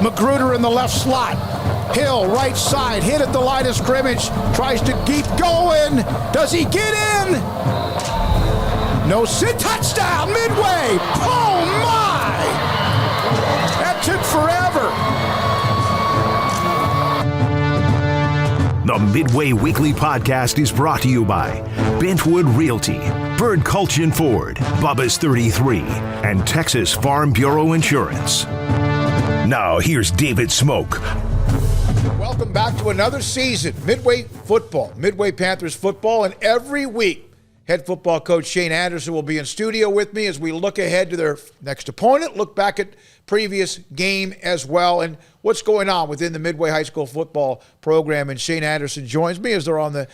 Magruder in the left slot. Hill, right side, hit at the line of scrimmage. Tries to keep going. Does he get in? No sit. Touchdown, Midway. Oh, my. That took forever. The Midway Weekly Podcast is brought to you by Bentwood Realty, Bird Culchin Ford, Bubba's 33, and Texas Farm Bureau Insurance. Now, here's David Smoak. Welcome back to another season, Midway football, Midway Panthers football, and every week, head football coach Shane Anderson will be in studio with me as we look ahead to their next opponent, look back at previous game as well, and what's going on within the Midway High School football program. And Shane Anderson joins me as they're on the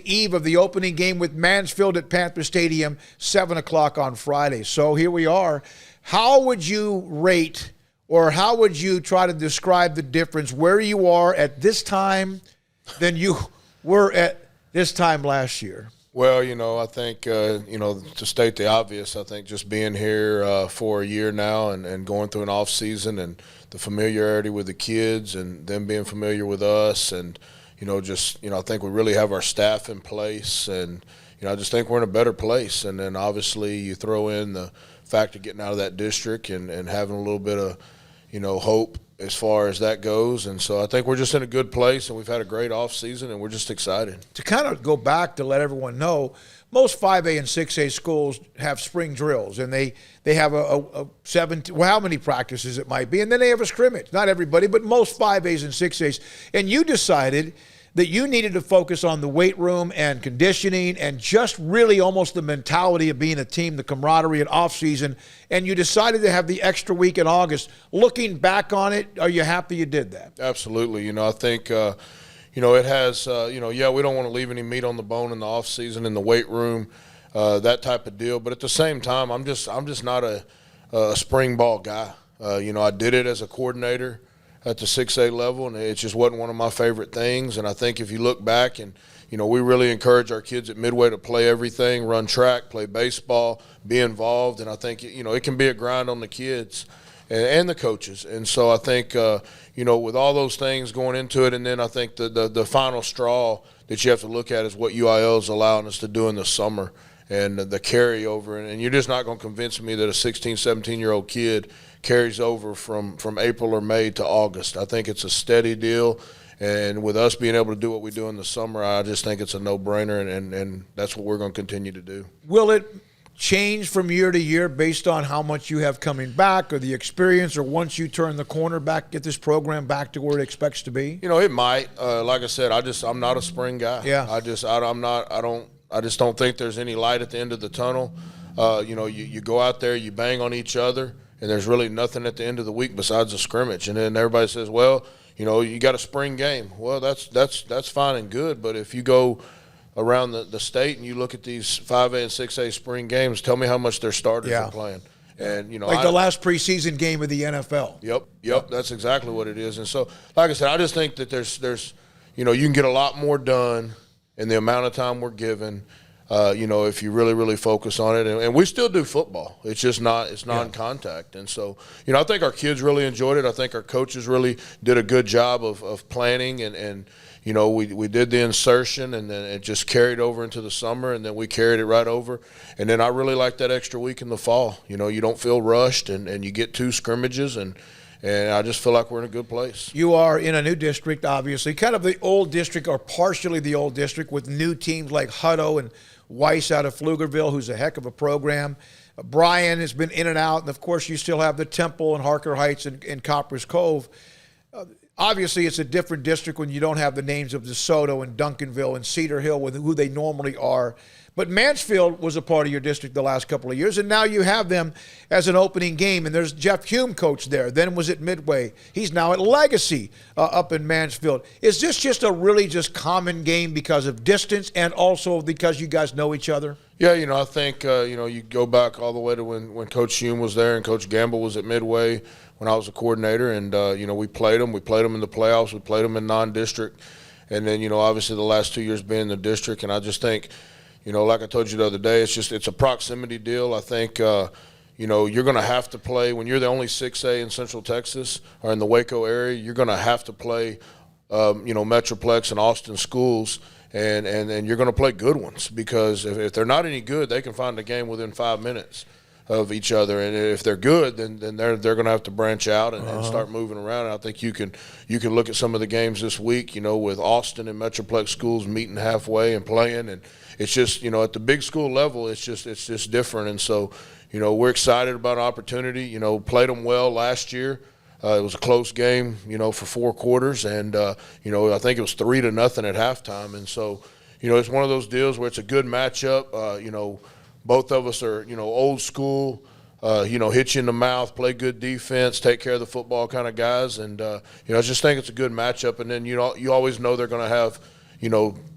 eve of the opening game with Mansfield at Panther Stadium, 7 o'clock on Friday. So here we are. How would you rate, or how would you try to describe the difference where you are at this time than you were at this time last year? Well, I think, to state the obvious, I think just being here for a year now and going through an off season and the familiarity with the kids and them being familiar with us and, I think we really have our staff in place and, I just think we're in a better place. And then obviously you throw in the fact of getting out of that district and having a little bit of, hope as far as that goes. And so I think we're just in a good place, and we've had a great off season, and we're just excited. To kind of go back to let everyone know, most 5A and 6A schools have spring drills, and they have a 7, how many practices it might be, and then they have a scrimmage. Not everybody, but most 5As and 6As. And you decided that you needed to focus on the weight room and conditioning and just really almost the mentality of being a team, the camaraderie and off-season, and you decided to have the extra week in August. Looking back on it, are you happy you did that? Absolutely. I think, it has, we don't want to leave any meat on the bone in the off-season in the weight room, that type of deal. But at the same time, I'm just not a spring ball guy. I did it as a coordinator at the 6A level, and it just wasn't one of my favorite things. And I think if you look back and, we really encourage our kids at Midway to play everything, run track, play baseball, be involved. And I think, it can be a grind on the kids and the coaches. And so I think, with all those things going into it, and then I think the final straw that you have to look at is what UIL is allowing us to do in the summer and the carryover. And you're just not going to convince me that a 16, 17-year-old kid carries over from April or May to August. I think it's a steady deal, and with us being able to do what we do in the summer, I just think it's a no-brainer, and that's what we're going to continue to do. Will it change from year to year based on how much you have coming back or the experience, or once you turn the corner back, get this program back to where it expects to be? It might. Like I said, I'm not a spring guy. Yeah. I just don't think there's any light at the end of the tunnel. You go out there, you bang on each other, and there's really nothing at the end of the week besides a scrimmage. And then everybody says, well, you got a spring game. Well, that's fine and good, but if you go around the state and you look at these 5A and 6A spring games, tell me how much their starters are playing. And like the last preseason game of the NFL. Yep, that's exactly what it is. And so, like I said, I just think that there's you can get a lot more done in the amount of time we're given. If you really, really focus on it. And we still do football. It's just it's non-contact. And so, I think our kids really enjoyed it. I think our coaches really did a good job of planning. And we did the insertion, and then it just carried over into the summer, and then we carried it right over. And then I really like that extra week in the fall. You don't feel rushed, and you get 2 scrimmages, and I just feel like we're in a good place. You are in a new district, obviously, kind of the old district or partially the old district with new teams like Hutto and Weiss out of Pflugerville, who's a heck of a program. Bryan has been in and out, and, of course, you still have the Temple and Harker Heights and Coppers Cove. Obviously, it's a different district when you don't have the names of DeSoto and Duncanville and Cedar Hill with who they normally are. But Mansfield was a part of your district the last couple of years, and now you have them as an opening game. And there's Jeff Hume coach there, then was at Midway. He's now at Legacy up in Mansfield. Is this just a really just common game because of distance and also because you guys know each other? Yeah, I think, you go back all the way to when Coach Hume was there and Coach Gamble was at Midway when I was a coordinator. And, we played them. We played them in the playoffs. We played them in non-district. And then, obviously the last 2 years being in the district. And I just think, like I told you the other day, it's a proximity deal. I think, you're going to have to play when you're the only 6A in Central Texas or in the Waco area. You're going to have to play, Metroplex and Austin schools, and you're going to play good ones because if they're not any good, they can find a game within 5 minutes of each other, and if they're good, then they're going to have to branch out and start moving around. And I think you can look at some of the games this week, with Austin and Metroplex schools meeting halfway and playing, and it's just at the big school level, it's just different. And so we're excited about opportunity. Played them well last year. It was a close game, for 4 quarters, and I think it was 3-0 at halftime. And so it's one of those deals where it's a good matchup. Both of us are, old school, hit you in the mouth, play good defense, take care of the football kind of guys. And, I just think it's a good matchup. And then, you always know they're going to have,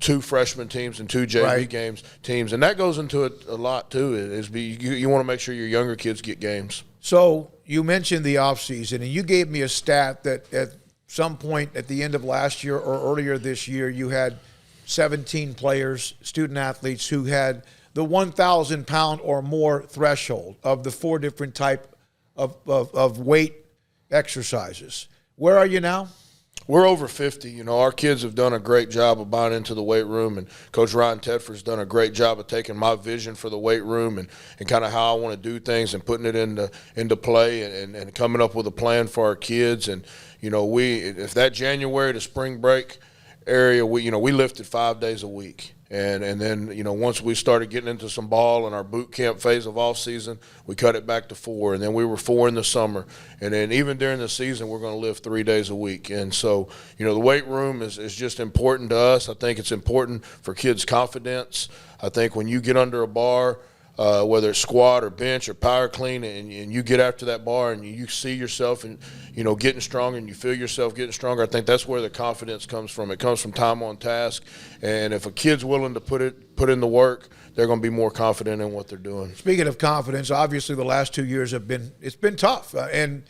2 freshman teams and 2 JV teams. And that goes into it a lot, too. You want to make sure your younger kids get games. So you mentioned the offseason, and you gave me a stat that at some point at the end of last year or earlier this year, you had 17 players, student athletes, who had – the 1,000-pound or more threshold of the 4 different type of weight exercises. Where are you now? We're over 50. Our kids have done a great job of buying into the weight room, and Coach Ryan Tedford's done a great job of taking my vision for the weight room and kind of how I want to do things and putting it into play and coming up with a plan for our kids. And, if that January to spring break area, we lifted 5 days a week. And then, once we started getting into some ball in our boot camp phase of off season, we cut it back to 4. And then we were 4 in the summer. And then even during the season, we're going to lift 3 days a week. And so, the weight room is just important to us. I think it's important for kids' confidence. I think when you get under a bar, whether it's squat or bench or power clean, and you get after that bar and you see yourself and getting stronger and you feel yourself getting stronger, I think that's where the confidence comes from. It comes from time on task, and if a kid's willing to put in the work, they're going to be more confident in what they're doing. Speaking of confidence, obviously the last 2 years it's been tough, and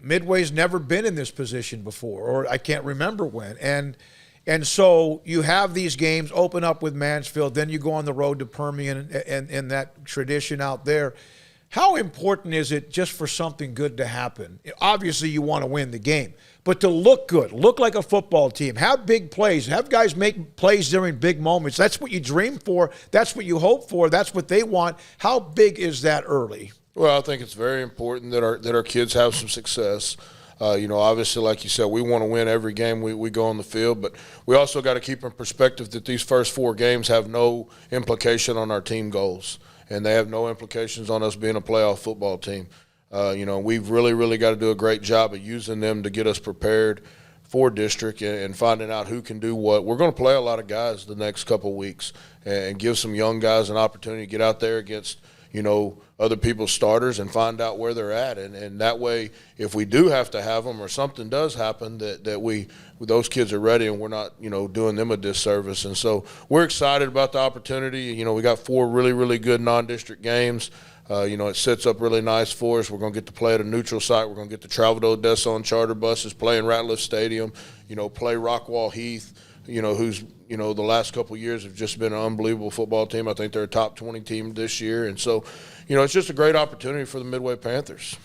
Midway's never been in this position before, or I can't remember when, and so you have these games open up with Mansfield, then you go on the road to Permian and that tradition out there. How important is it just for something good to happen? Obviously you want to win the game, but to look good, look like a football team, have big plays, have guys make plays during big moments. That's what you dream for. That's what you hope for. That's what they want. How big is that early? Well, I think it's very important that our kids have some success. Obviously, like you said, we want to win every game we go on the field, but we also got to keep in perspective that these first 4 games have no implication on our team goals, and they have no implications on us being a playoff football team. We've really, really got to do a great job of using them to get us prepared for district and finding out who can do what. We're going to play a lot of guys the next couple weeks and give some young guys an opportunity to get out there against other people's starters and find out where they're at. And that way, if we do have to have them or something does happen, that those kids are ready and we're not, doing them a disservice. And so we're excited about the opportunity. We got 4 really, really good non-district games. It sets up really nice for us. We're going to get to play at a neutral site. We're going to get to travel to Odessa on charter buses, play in Ratliff Stadium, play Rockwall Heath, who's, the last couple of years have just been an unbelievable football team. I think they're a top 20 team this year. And so, it's just a great opportunity for the Midway Panthers.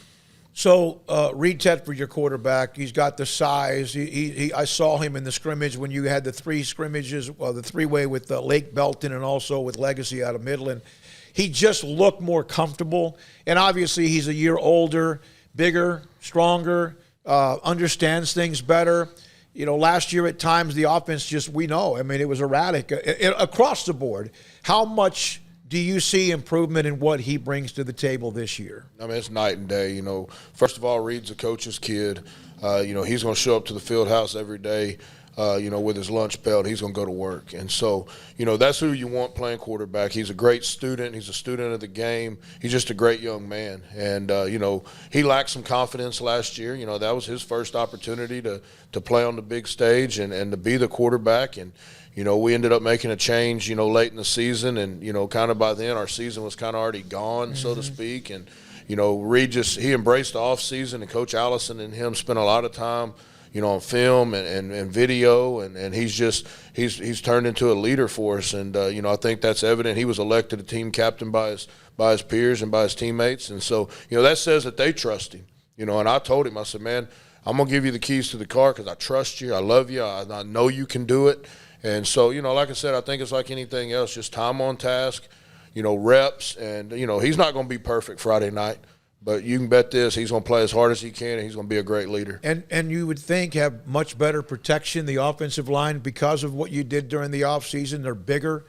So Reed Tedford, your quarterback, he's got the size. I saw him in the scrimmage when you had the 3 scrimmages, the 3-way with Lake Belton and also with Legacy out of Midland. He just looked more comfortable. And obviously he's a year older, bigger, stronger, understands things better. Last year at times the offense it was erratic across the board. How much do you see improvement in what he brings to the table this year? It's night and day. First of all, Reed's a coach's kid. He's going to show up to the field house every day, with his lunch belt. He's going to go to work. And so, that's who you want playing quarterback. He's a great student. He's a student of the game. He's just a great young man. And, he lacked some confidence last year. That was his first opportunity to play on the big stage and to be the quarterback. And, we ended up making a change, late in the season. And, kind of by then our season was kind of already gone, so to speak. And, Reed he embraced the offseason, and Coach Allison and him spent a lot of time, on film and video, and he's turned into a leader for us. And I think that's evident. He was elected a team captain by his peers and by his teammates, and so that says that they trust him. And I told him, I said, man, I'm gonna give you the keys to the car because I trust you, I love you, I know you can do it. And so like I said, I think it's like anything else, just time on task, reps, and he's not gonna be perfect Friday night. But you can bet this, he's going to play as hard as he can, and he's going to be a great leader. And you would think have much better protection, the offensive line, because of what you did during the offseason. They're bigger,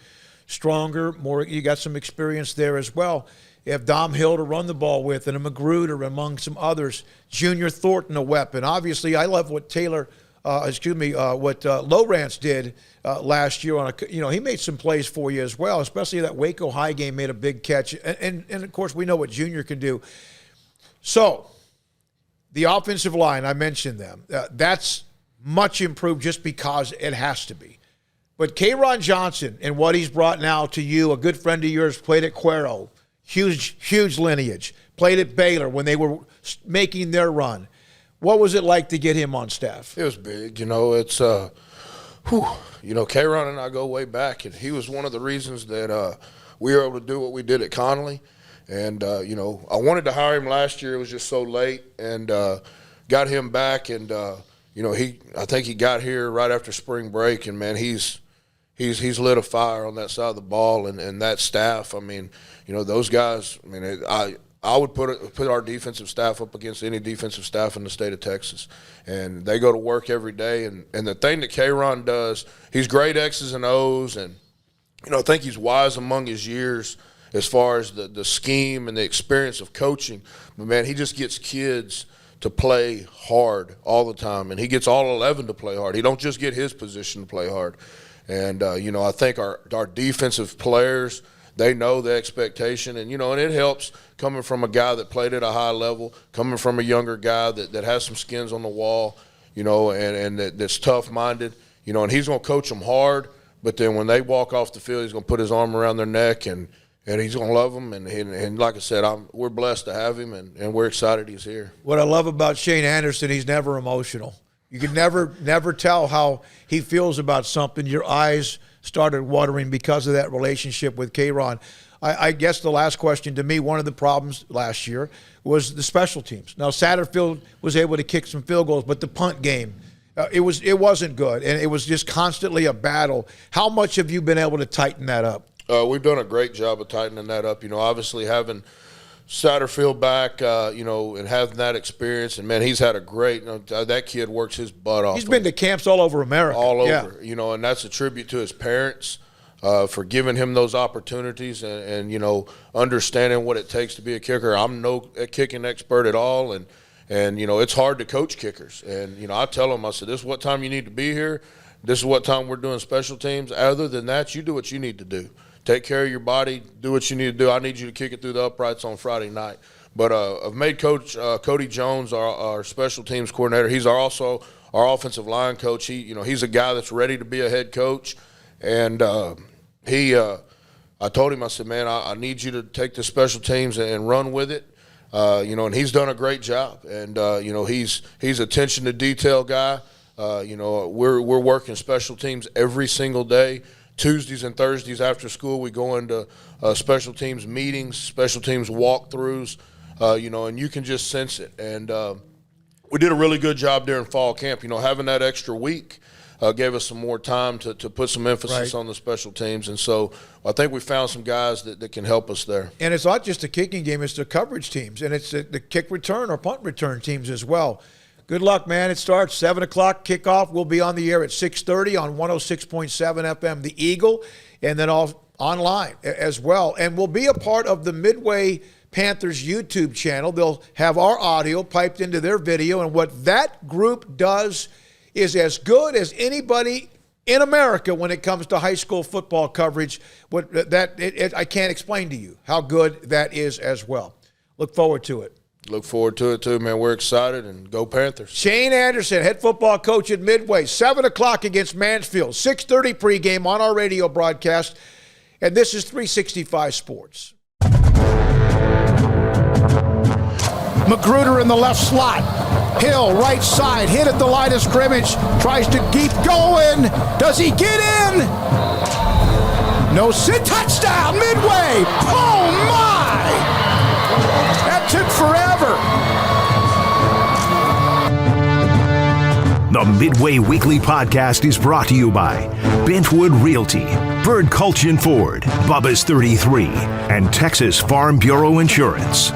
stronger, more. You got some experience there as well. You have Dom Hill to run the ball with, and a Magruder among some others. Junior Thornton, a weapon. Obviously, I love what Lowrance did last year. He made some plays for you as well, especially that Waco High game made a big catch. And of course, we know what Junior can do. So, the offensive line, I mentioned them. That's much improved just because it has to be. But K'Ron Johnson and what he's brought now to you, a good friend of yours, played at Cuero, huge lineage, played at Baylor when they were making their run. What was it like to get him on staff? It was big. It's K'Ron and I go way back, and he was one of the reasons that we were able to do what we did at Connolly. And, I wanted to hire him last year. It was just so late, and got him back. And, I think he got here right after spring break. And, man, he's lit a fire on that side of the ball and that staff. I mean, those guys, I would put our defensive staff up against any defensive staff in the state of Texas. And they go to work every day. And the thing that K'Ron does, he's great X's and O's. And, I think he's wise among his years as far as the scheme and the experience of coaching. But, man, he just gets kids to play hard all the time, and he gets all 11 to play hard. He don't just get his position to play hard. And, I think our defensive players, they know the expectation. And, and it helps coming from a guy that played at a high level, coming from a younger guy that has some skins on the wall, and that's tough-minded, and he's going to coach them hard. But then when they walk off the field, he's going to put his arm around their neck and he's going to love them. And like I said, we're blessed to have him, and we're excited he's here. What I love about Shane Anderson, he's never emotional. You can never tell how he feels about something. Your eyes started watering because of that relationship with K'Ron. I guess the last question to me, one of the problems last year was the special teams. Now, Satterfield was able to kick some field goals, but the punt game, it wasn't good, and it was just constantly a battle. How much have you been able to tighten that up? We've done a great job of tightening that up. Obviously having Satterfield back, and having that experience. And, man, he's had a great that kid works his butt off. He's been to camps all over America. All over, and that's a tribute to his parents for giving him those opportunities and understanding what it takes to be a kicker. I'm no kicking expert at all, and it's hard to coach kickers. And, I tell them, I said, this is what time you need to be here. This is what time we're doing special teams. Other than that, you do what you need to do. Take care of your body. Do what you need to do. I need you to kick it through the uprights on Friday night. But I've made Coach Cody Jones our special teams coordinator. He's also our offensive line coach. He's a guy that's ready to be a head coach. And I told him, I said, man, I need you to take the special teams and run with it. And he's done a great job. And he's attention to detail guy. We're working special teams every single day. Tuesdays and Thursdays after school, we go into special teams meetings, special teams walkthroughs, and you can just sense it. And we did a really good job during fall camp. Having that extra week gave us some more time to put some emphasis on the special teams. And so I think we found some guys that can help us there. And it's not just the kicking game, it's the coverage teams, and it's the kick return or punt return teams as well. Good luck, man. It starts 7 o'clock kickoff. We'll be on the air at 6:30 on 106.7 FM, The Eagle, and then online as well. And we'll be a part of the Midway Panthers YouTube channel. They'll have our audio piped into their video, and what that group does is as good as anybody in America when it comes to high school football coverage. I can't explain to you how good that is as well. Look forward to it. Look forward to it, too, man. We're excited, and go Panthers. Shane Anderson, head football coach at Midway, 7 o'clock against Mansfield, 6:30 pregame on our radio broadcast, and this is 365 Sports. Magruder in the left slot. Hill, right side, hit at the line of scrimmage, tries to keep going. Does he get in? No sit, touchdown, Midway. Oh my! That took forever. The Midway Weekly Podcast is brought to you by Bentwood Realty, Bird Culchin Ford, Bubba's 33, and Texas Farm Bureau Insurance.